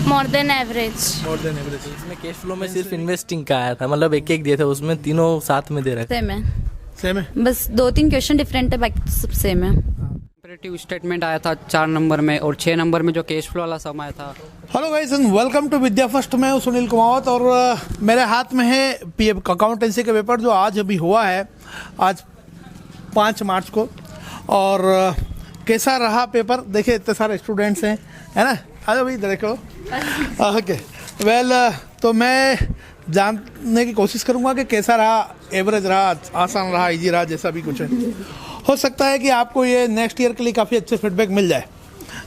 More than average. More than average. इसमें cash flow में सिर्फ इन्वेस्टिंग का आया था, मतलब एक एक दिए थे, उसमें तीनों साथ में दे रहे थे। सेम है, सेम है। बस 2-3 क्वेश्चन डिफरेंट है, बाकी सब सेम है। कंपैरेटिव स्टेटमेंट आया था 4 नंबर में, और 6 नंबर में जो कैश फ्लो वाला सम आया था। Hello guys and welcome to Vidya first. मैं हूं सुनील कुमावत और मेरे हाथ में है पीएफ अकाउंटेंसी का पेपर जो आज अभी हुआ है, आज 5 मार्च को। और कैसा रहा पेपर, देखिए इतने सारे स्टूडेंट्स हैं, है ना। अरे भाई देखो। ओके वेल, तो मैं जानने की कोशिश करूंगा कि कैसा रहा, एवरेज रहा, आसान रहा, इजी रहा, जैसा भी कुछ है। हो सकता है कि आपको ये नेक्स्ट ईयर के लिए काफ़ी अच्छे फीडबैक मिल जाए।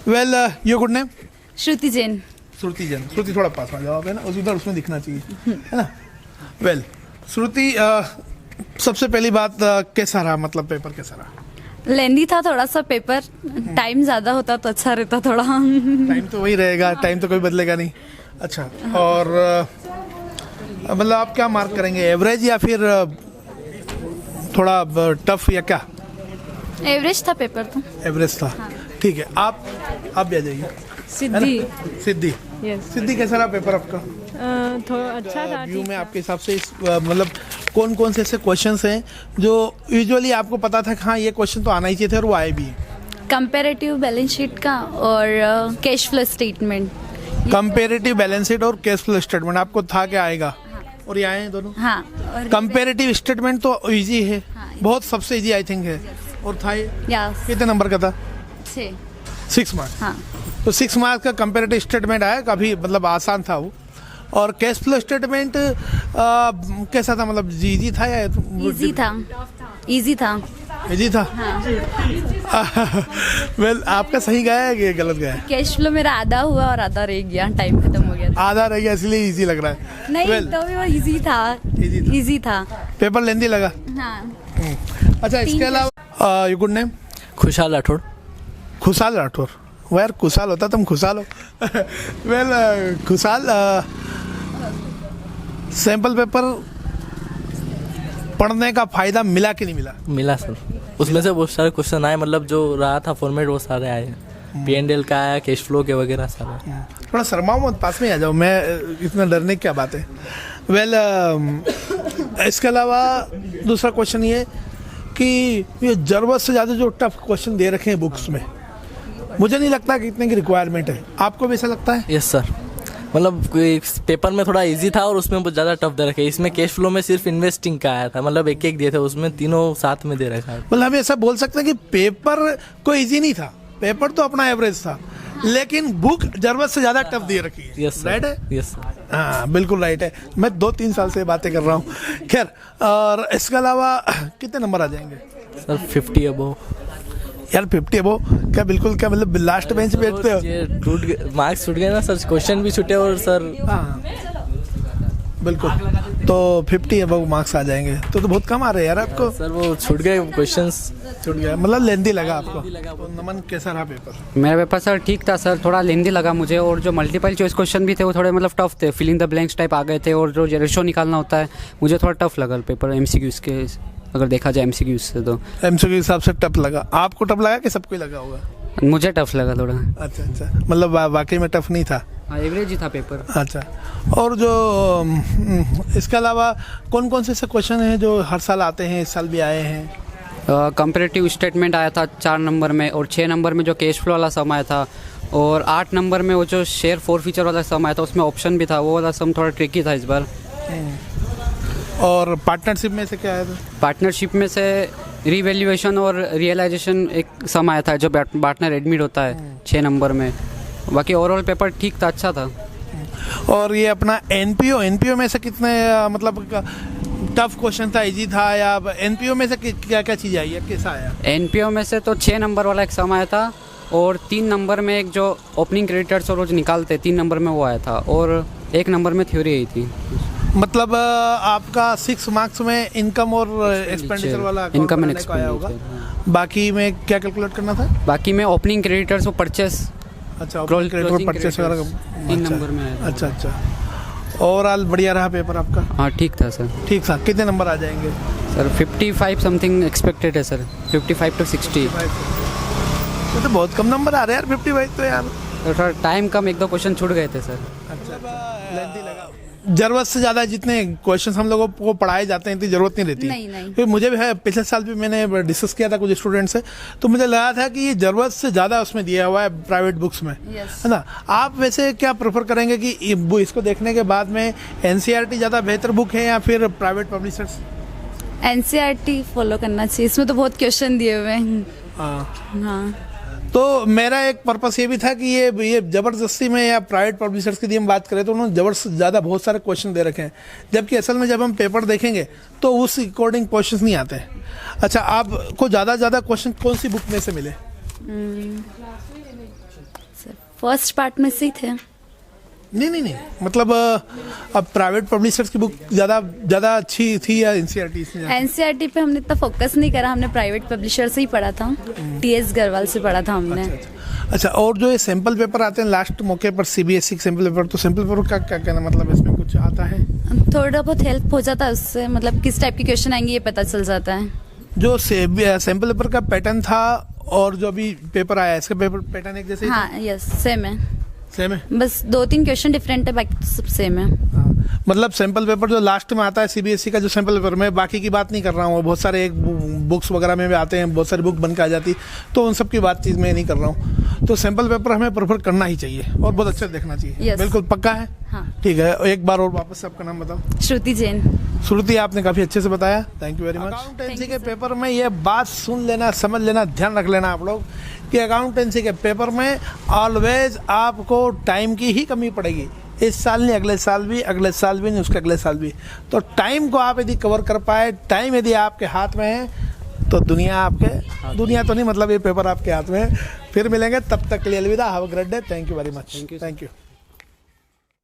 Well, your good name? Shruti Jain. Shruti Jain. Shruti थोड़ा पास में जवाब है ना, उधर उसमें दिखना चाहिए, है ना। वेल श्रुति, सबसे पहली बात, कैसा रहा, मतलब पेपर कैसा रहा? लेंदी था थोड़ा सा पेपर, टाइम ज़्यादा होता तो अच्छा रहता थोड़ा। टाइम तो वही रहेगा, टाइम तो कोई बदलेगा नहीं। अच्छा, और मतलब आप क्या मार्क करेंगे, एवरेज या फिर थोड़ा टफ या क्या? एवरेज था पेपर तो। एवरेज था, ठीक है। आप भी आ जाइए। सिद्धि। सिद्धि, यस। सिद्धि कैसा रहा पेपर आपका? थोड़ा अच्छा था। व्यू में आपके हिसाब से मतलब कौन कौन से ऐसे क्वेश्चंस हैं जो यूजुअली आपको पता था कि हाँ ये क्वेश्चन तो आना ही चाहिए थे और वो आए भी हैं? कंपैरेटिव बैलेंस शीट का और cash flow statement. Comparative balance sheet और कैश फ्लो स्टेटमेंट आपको था कि आएगा, और ये आए हैं दोनों। हाँ, और कंपेरेटिव स्टेटमेंट तो इजी है, हाँ, बहुत सबसे इजी आई थिंक है। और था ये यस, कितने नंबर का था? 6 मार्क्स। हाँ। तो 6 मार्क्स का कंपेरेटिव स्टेटमेंट आया, काफ़ी मतलब आसान था वो। और कैश फ्लो स्टेटमेंट कैसा था, मतलब इजी था या इजी था? इजी था। इजी था। वेल आपका सही गया है कि गलत गया है? कैश फ्लो मेरा आधा हुआ और आधा रह गया, टाइम खत्म हो गया था। आधा रह गया इसलिए इजी लग रहा है। नहीं Well, तो भी वो इजी था। इजी था। पेपर लेंदी लगा। हाँ। अच्छा, इसके अलावा यू गुड नेम? खुशहाल राठौड़। खुशहाल राठौर। वो यार खुशहाल होता, तुम खुशहाल हो। वेल खुशहाल, सैंपल पेपर पढ़ने का फायदा मिला कि नहीं मिला? मिला सर, उसमें से बहुत सारे क्वेश्चन आए, मतलब जो रहा था फॉर्मेट वो सारे आए। P&L का आया, कैश फ्लो के वगैरह सारे। थोड़ा शर्माओ मत, पास में आ जाओ, मैं इतना डरने की क्या बात है। वेल इसके अलावा दूसरा क्वेश्चन ये कि ये ज़रूरत से ज़्यादा जो टफ क्वेश्चन दे रखे हैं बुक्स में, मुझे नहीं लगता कि इतने की रिक्वायरमेंट है। आपको भी ऐसा लगता है? यस सर, मतलब कोई पेपर में थोड़ा इजी था और उसमें बहुत ज़्यादा टफ दे रखे। इसमें कैश फ्लो में सिर्फ इन्वेस्टिंग का आया था, मतलब एक एक दिए थे, उसमें तीनों साथ में दे रखा है। मतलब हम ऐसा बोल सकते हैं कि पेपर कोई इजी नहीं था, पेपर तो अपना एवरेज था, लेकिन बुक जरूरत से ज़्यादा टफ दे रखी है। यस राइट है? Yes sir. हाँ बिल्कुल राइट है। मैं 2-3 साल से बातें कर रहा हूँ। खैर, और इसके अलावा कितने नंबर आ जाएंगे सर? 50 अबव। यार 50 अबव क्या, बिल्कुल क्या मतलब लास्ट बेंच पे बैठते हो? ये टूट गए, मार्क्स छूट गए ना सर, क्वेश्चन भी छूटे और सर। हाँ बिल्कुल, तो 50 अबव मार्क्स आ जाएंगे तो बहुत कम आ रहे हैं यार आपको। सर वो छूट गए क्वेश्चंस, छूट गया, मतलब लेंदी लगा आपको। तो नमन कैसा रहा पेपर? मेरा पेपर सर ठीक था सर, थोड़ा लेंदी लगा मुझे, और जो मल्टीपल चॉइस क्वेश्चन भी थे वो थोड़े मतलब टफ थे, फिलिंग द ब्लैंक्स टाइप आ गए थे, और जो रेशो निकालना होता है मुझे थोड़ा टफ लगा पेपर एमसीक्यूज के, अगर देखा जाए एमसीक्यूज से तो। एमसीक्यू के हिसाब से टफ लगा आपको? टफ लगा कि सबको ही लगा होगा? मुझे टफ लगा थोड़ा। अच्छा अच्छा, मतलब वाकई में टफ नहीं था? हाँ, एवरेज ही था पेपर। अच्छा, और जो इसके अलावा कौन कौन से ऐसे क्वेश्चन हैं जो हर साल आते हैं, इस साल भी आए हैं? कंपैरेटिव स्टेटमेंट आया था 4 नंबर में, और 6 नंबर में जो कैश फ्लो वाला सम आया था, और 8 नंबर में वो जो शेयर फोर फीचर वाला सम आया था, उसमें ऑप्शन भी था, वो वाला सम थोड़ा ट्रिकी था इस बार। और पार्टनरशिप में से क्या आया था? पार्टनरशिप में से रीवैल्यूएशन और रियलाइजेशन एक सम आया था, जो पार्टनर एडमिट होता है 6 नंबर में। बाकी ओवरऑल पेपर ठीक था, अच्छा था। और ये अपना एनपीओ में से कितने मतलब टफ क्वेश्चन था, इजी था, या एनपीओ में से क्या क्या चीज़ आई है, कैसा आया? एनपीओ में से तो 6 नंबर वाला एक सम आया था, और 3 नंबर में एक जो ओपनिंग क्रेडिटर्स और रोज निकालते 3 नंबर में वो आया था, और 1 नंबर में थ्योरी आई थी। मतलब आपका 6 मार्क्स में इनकम और एक्सपेंडिचर वाला इनकम एंड आया होगा। बाकी में क्या कैलकुलेट करना था? बाकी में ओपनिंग क्रेडिटर्स और परचेस। अच्छा, क्रेडिट परचेस वगैरह 3 नंबर में आया था। अच्छा अच्छा, ओवरऑल बढ़िया रहा पेपर आपका? हाँ ठीक था सर। ठीक था। कितने नंबर आ जाएंगे सर? 55 समथिंग एक्सपेक्टेड है सर, 55 to 60। तो बहुत कम नंबर आ रहे हैं यार, 55 तो यार। तो थोड़ा टाइम कम, 1-2 क्वेश्चन छूट गए थे सर। जरूरत से ज़्यादा जितने क्वेश्चन हम लोगों को पढ़ाए जाते हैं इतनी ज़रूरत नहीं रहती। नहीं। फिर मुझे भी है, पिछले साल भी मैंने डिस्कस किया था कुछ स्टूडेंट से, तो मुझे लगा था कि ये ज़रूरत से ज़्यादा उसमें दिया हुआ है प्राइवेट बुक्स में, Yes. है ना। आप वैसे क्या प्रेफर करेंगे कि इसको देखने के बाद में NCERT ज़्यादा बेहतर बुक है या फिर प्राइवेट पब्लिशर्स? NCERT फॉलो करना चाहिए, इसमें तो बहुत क्वेश्चन दिए हुए हैं। हाँ। तो मेरा एक पर्पस ये भी था कि ये ज़बरदस्ती में या प्राइवेट पब्लिशर्स की यदि हम बात करें तो उन्होंने ज़बरदस्त ज़्यादा बहुत सारे क्वेश्चन दे रखे हैं, जबकि असल में जब हम पेपर देखेंगे तो उस अकॉर्डिंग क्वेश्चन नहीं आते हैं। अच्छा, आपको ज़्यादा क्वेश्चन कौन सी बुक में से मिले? फर्स्ट पार्ट में से ही थे। नहीं, मतलब अब प्राइवेट पब्लिशर्स की बुक ज़्यादा अच्छी थी या NCERT? NCERT पे हमने इतना फोकस नहीं करा, हमने प्राइवेट पब्लिशर से ही पढ़ा था, TS गरवाल से पढ़ा था हमने। अच्छा, और जो ये सैम्पल पेपर आते हैं लास्ट मौके पर, CBSE सैम्पल पेपर, तो सैम्पल पेपर का क्या कहना, मतलब इसमें कुछ आता है? थोड़ा बहुत हेल्प हो जाता है उससे, मतलब किस टाइप के क्वेश्चन आएंगे ये पता चल जाता है। जो सैम्पल पेपर का पैटर्न था और जो अभी पेपर आया है, इसका पेपर पैटर्न एक जैसे ही था? हाँ, यस, सेम है। सेम है, बस 2-3 क्वेश्चन डिफरेंट है, बाकी तो सब सेम है। हाँ। मतलब सैम्पल पेपर जो लास्ट में आता है CBSE का, जो सैम्पल पेपर, मैं बाकी की बात नहीं कर रहा हूँ, बहुत सारे एक बुक्स वगैरह में भी आते हैं, बहुत सारी बुक बन के आ जाती, तो उन सब की बात चीज़ मैं नहीं कर रहा हूँ। तो सैम्पल पेपर हमें प्रेफर करना ही चाहिए और बहुत अच्छा देखना चाहिए। Yes. बिल्कुल पक्का है। हाँ। ठीक है, एक बार और वापस से आपका नाम बताओ। श्रुति जैन। श्रुति, आपने काफ़ी अच्छे से बताया, thank you very much. Accountancy के पेपर में ये बात सुन लेना, समझ लेना, ध्यान रख लेना आप लोग कि अकाउंटेंसी के पेपर में ऑलवेज आपको टाइम की ही कमी पड़ेगी। इस साल नहीं, अगले साल भी, अगले साल भी नहीं, उसके अगले साल भी। तो टाइम को आप यदि कवर कर पाए, टाइम यदि आपके हाथ में है, तो दुनिया तो नहीं, मतलब ये पेपर आपके हाथ में है। फिर मिलेंगे, तब तक के लिए अलविदा, have a great day, thank you very much, thank you.